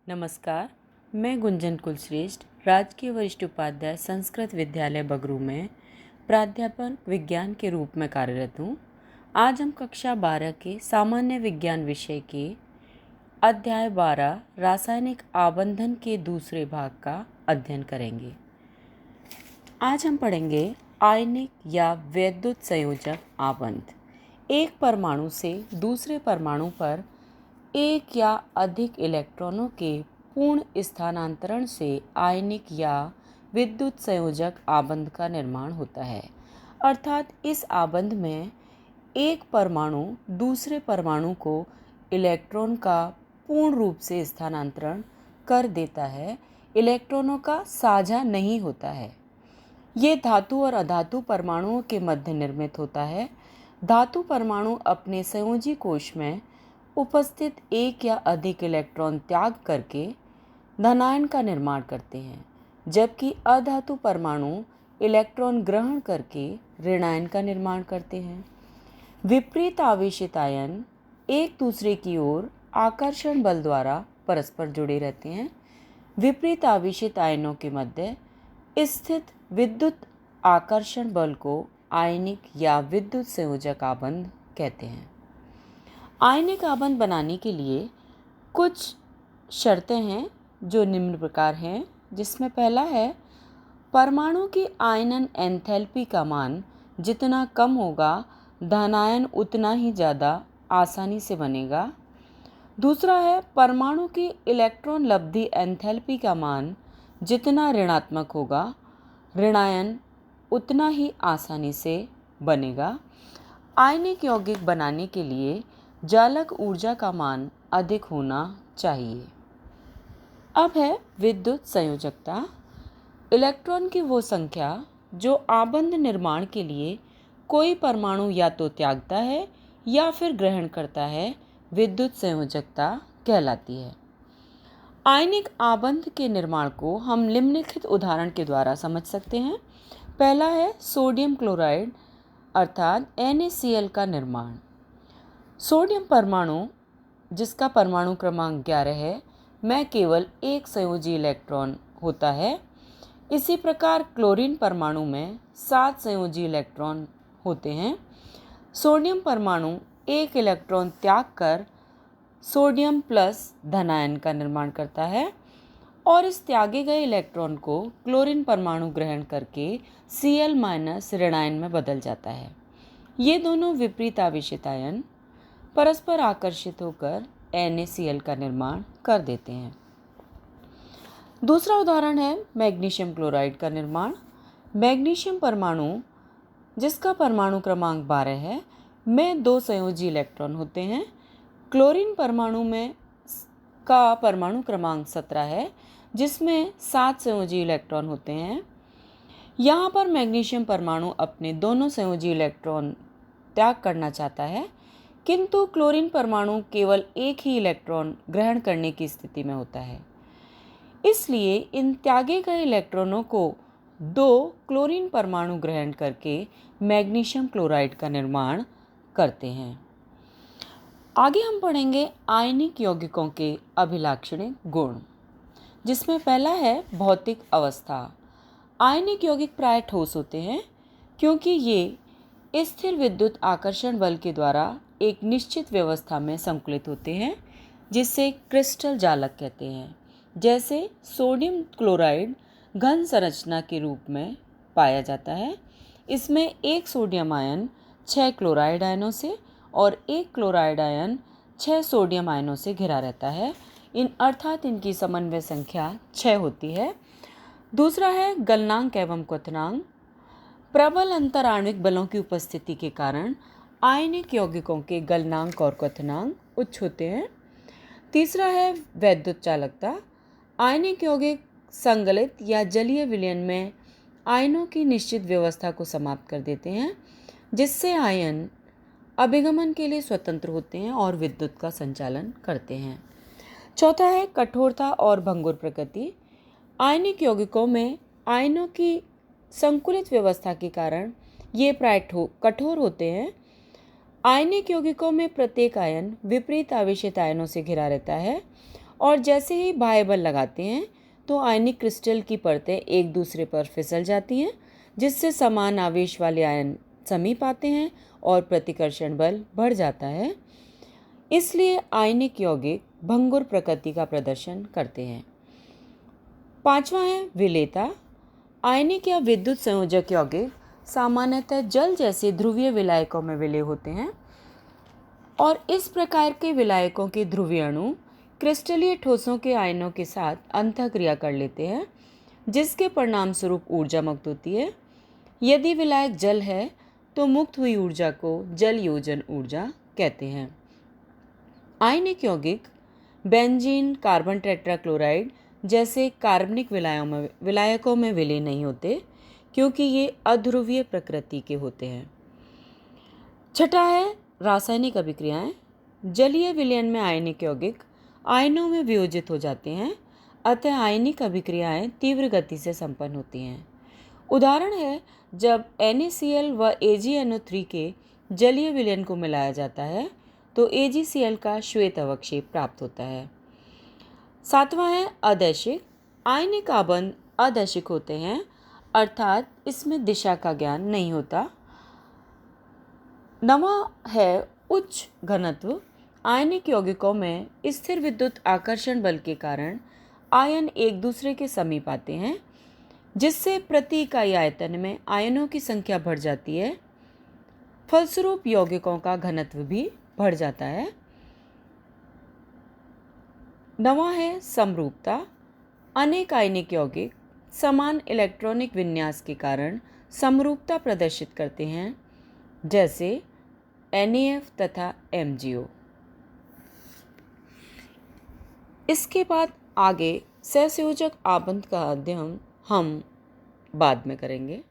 नमस्कार, मैं गुंजन कुलश्रेष्ठ राजकीय वरिष्ठ उपाध्याय संस्कृत विद्यालय बगरू में प्राध्यापक विज्ञान के रूप में कार्यरत हूँ। आज हम कक्षा 12 के सामान्य विज्ञान विषय के अध्याय 12 रासायनिक आबंधन के दूसरे भाग का अध्ययन करेंगे। आज हम पढ़ेंगे आयनिक या वैद्युत संयोजक आबंध। एक परमाणु से दूसरे परमाणु पर एक या अधिक इलेक्ट्रॉनों के पूर्ण स्थानांतरण से आयनिक या विद्युत संयोजक आबंध का निर्माण होता है। अर्थात इस आबंध में एक परमाणु दूसरे परमाणु को इलेक्ट्रॉन का पूर्ण रूप से स्थानांतरण कर देता है, इलेक्ट्रॉनों का साझा नहीं होता है। ये धातु और अधातु परमाणुओं के मध्य निर्मित होता है। धातु परमाणु अपने संयोजी कोश में उपस्थित एक या अधिक इलेक्ट्रॉन त्याग करके धनायन का निर्माण करते हैं, जबकि अधातु परमाणु इलेक्ट्रॉन ग्रहण करके ऋणायन का निर्माण करते हैं। विपरीत आवेशित आयन एक दूसरे की ओर आकर्षण बल द्वारा परस्पर जुड़े रहते हैं। विपरीत आवेशित आयनों के मध्य स्थित विद्युत आकर्षण बल को आयनिक या विद्युत संयोजक आबंध कहते हैं। आयनिक आबंध बनाने के लिए कुछ शर्तें हैं जो निम्न प्रकार हैं, जिसमें पहला है परमाणु की आयनन एंथैल्पी का मान जितना कम होगा धनायन उतना ही ज़्यादा आसानी से बनेगा। दूसरा है परमाणु की इलेक्ट्रॉन लब्धि एंथैल्पी का मान जितना ऋणात्मक होगा ऋणायन उतना ही आसानी से बनेगा। आयनिक यौगिक बनाने के लिए जालक ऊर्जा का मान अधिक होना चाहिए। अब है विद्युत संयोजकता। इलेक्ट्रॉन की वो संख्या जो आबंध निर्माण के लिए कोई परमाणु या तो त्यागता है या फिर ग्रहण करता है, विद्युत संयोजकता कहलाती है। आयनिक आबंध के निर्माण को हम निम्नलिखित उदाहरण के द्वारा समझ सकते हैं। पहला है सोडियम क्लोराइड अर्थात NaCl का निर्माण। सोडियम परमाणु जिसका परमाणु क्रमांक 11 है में केवल एक संयोजी इलेक्ट्रॉन होता है। इसी प्रकार क्लोरीन परमाणु में 7 संयोजी इलेक्ट्रॉन होते हैं। सोडियम परमाणु एक इलेक्ट्रॉन त्याग कर सोडियम प्लस धनायन का निर्माण करता है और इस त्यागे गए इलेक्ट्रॉन को क्लोरीन परमाणु ग्रहण करके Cl- ऋणायन में बदल जाता है। ये दोनों विपरीत आवेशित आयन परस्पर आकर्षित होकर NaCl का निर्माण कर देते हैं। दूसरा उदाहरण है मैग्नीशियम क्लोराइड का निर्माण। मैग्नीशियम परमाणु जिसका परमाणु क्रमांक 12 है में 2 संयोजी इलेक्ट्रॉन होते हैं। क्लोरीन परमाणु में का परमाणु क्रमांक 17 है जिसमें 7 संयोजी इलेक्ट्रॉन होते हैं। यहाँ पर मैग्नीशियम परमाणु अपने दोनों संयोजी इलेक्ट्रॉन त्याग करना चाहता है, किंतु क्लोरीन परमाणु केवल एक ही इलेक्ट्रॉन ग्रहण करने की स्थिति में होता है। इसलिए इन त्यागे गए इलेक्ट्रॉनों को 2 क्लोरीन परमाणु ग्रहण करके मैग्नीशियम क्लोराइड का निर्माण करते हैं। आगे हम पढ़ेंगे आयनिक यौगिकों के अभिलाक्षणिक गुण, जिसमें पहला है भौतिक अवस्था। आयनिक यौगिक प्राय ठोस होते हैं क्योंकि ये स्थिर विद्युत आकर्षण बल के द्वारा एक निश्चित व्यवस्था में संकुलित होते हैं, जिसे क्रिस्टल जालक कहते हैं। जैसे सोडियम क्लोराइड घन संरचना के रूप में पाया जाता है। इसमें एक सोडियम आयन 6 क्लोराइड आयनों से और एक क्लोराइड आयन 6 सोडियम आयनों से घिरा रहता है। अर्थात इनकी समन्वय संख्या 6 होती है। दूसरा है गलनांक एवं क्वथनांक। प्रबल अंतराण्विक बलों की उपस्थिति के कारण आयनिक यौगिकों के गलनांक और क्वथनांक उच्च होते हैं। तीसरा है वैद्युत चालकता। आयनिक यौगिक संगलित या जलीय विलयन में आयनों की निश्चित व्यवस्था को समाप्त कर देते हैं, जिससे आयन अभिगमन के लिए स्वतंत्र होते हैं और विद्युत का संचालन करते हैं। चौथा है कठोरता और भंगुर प्रकृति। आयनिक यौगिकों में आयनों की संकुलित व्यवस्था के कारण ये प्राय कठोर होते हैं। आयनिक यौगिकों में प्रत्येक आयन विपरीत आवेशित आयनों से घिरा रहता है और जैसे ही बाह्य बल लगाते हैं तो आयनिक क्रिस्टल की परतें एक दूसरे पर फिसल जाती हैं, जिससे समान आवेश वाले आयन समीप आते हैं और प्रतिकर्षण बल बढ़ जाता है। इसलिए आयनिक यौगिक भंगुर प्रकृति का प्रदर्शन करते हैं। पांचवा है विलेयता। आयनिक या विद्युत संयोजक यौगिक सामान्यतः जल जैसे ध्रुवीय विलायकों में विलय होते हैं और इस प्रकार के विलायकों के ध्रुवीय अणु क्रिस्टलीय ठोसों के आयनों के साथ अंतःक्रिया कर लेते हैं, जिसके परिणाम स्वरूप ऊर्जा मुक्त होती है। यदि विलायक जल है तो मुक्त हुई ऊर्जा को जल योजन ऊर्जा कहते हैं। आयनिक यौगिक बेंजीन, कार्बन टेट्राक्लोराइड जैसे कार्बनिक विलायकों में विलय नहीं होते, क्योंकि ये अध्रुवीय प्रकृति के होते हैं। छठा है रासायनिक अभिक्रियाएं। जलीय विलयन में आयनिक यौगिक आयनों में वियोजित हो जाते हैं, अतः आयनिक अभिक्रियाएं तीव्र गति से संपन्न होती हैं। उदाहरण है जब NaCl व AgNO3 के जलीय विलयन को मिलाया जाता है तो AgCl का श्वेत अवक्षेप प्राप्त होता है। सातवां है अदैशिक। आयनिक आबंध अदैशिक होते हैं, अर्थात इसमें दिशा का ज्ञान नहीं होता। नवा है उच्च घनत्व। आयनिक यौगिकों में स्थिर विद्युत आकर्षण बल के कारण आयन एक दूसरे के समीप आते हैं, जिससे प्रति इकाई आयतन में आयनों की संख्या बढ़ जाती है। फलस्वरूप यौगिकों का घनत्व भी बढ़ जाता है। नवा है समरूपता। अनेक आयनिक यौगिक समान इलेक्ट्रॉनिक विन्यास के कारण समरूपता प्रदर्शित करते हैं, जैसे NaF तथा MgO। इसके बाद आगे सहसंयोजक आबंध का अध्ययन हम बाद में करेंगे।